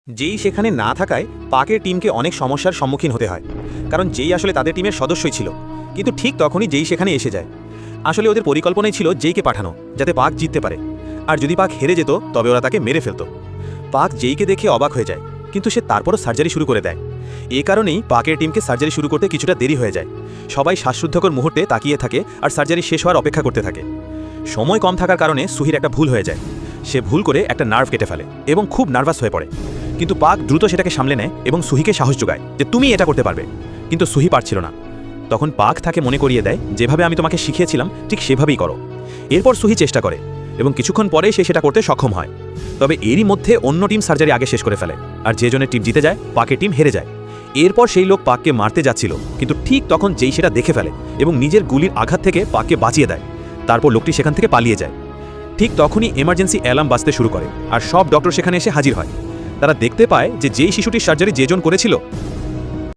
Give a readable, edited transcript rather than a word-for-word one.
যেই সেখানে না থাকায় পাকের টিমকে অনেক সমস্যার সম্মুখীন হতে হয়, কারণ যেই আসলে তাদের টিমের সদস্যই ছিল, কিন্তু ঠিক তখনই যেই সেখানে এসে যায়। আসলে ওদের পরিকল্পনাই ছিল যেইকে পাঠানো, যাতে পাক জিততে পারে, আর যদি পাক হেরে যেত তবে ওরা তাকে মেরে ফেলত। পাক যেইকে দেখে অবাক হয়ে যায়, কিন্তু সে তারপরও সার্জারি শুরু করে দেয়। এ কারণেই পাকের টিমকে সার্জারি শুরু করতে কিছুটা দেরি হয়ে যায়। সবাই শ্বাসরুদ্ধকর মুহূর্তে তাকিয়ে থাকে আর সার্জারি শেষ হওয়ার অপেক্ষা করতে থাকে। সময় কম থাকার কারণে সুহির একটা ভুল হয়ে যায়। সে ভুল করে একটা নার্ভ কেটে ফেলে এবং খুব নার্ভাস হয়ে পড়ে। কিন্তু পাক দ্রুত সেটাকে সামলে নেয় এবং সুহিকে সাহস যোগায় যে তুমি এটা করতে পারবে। কিন্তু সুহি পারছিল না। তখন পাক তাকে মনে করিয়ে দেয়, যেভাবে আমি তোমাকে শিখিয়েছিলাম ঠিক সেভাবেই করো। এরপর সুহি চেষ্টা করে এবং কিছুক্ষণ পরে সে সেটা করতে সক্ষম হয়। তবে এরই মধ্যে অন্য টিম সার্জারি আগে শেষ করে ফেলে, আর যে জনের টিম জিতে যায় পাকের টিম হেরে যায়। এরপর সেই লোক পাককে মারতে যাচ্ছিল, কিন্তু ঠিক তখন যেই সেটা দেখে ফেলে এবং নিজের গুলির আঘাত থেকে পাককে বাঁচিয়ে দেয়। তারপর লোকটি সেখান থেকে পালিয়ে যায়। ঠিক তখনই এমার্জেন্সি অ্যালার্ম বাজতে শুরু করে আর সব ডক্টর সেখানে এসে হাজির হয়। তারা দেখতে পায় যে যেই শিশুটির সার্জারি যেজন করেছিল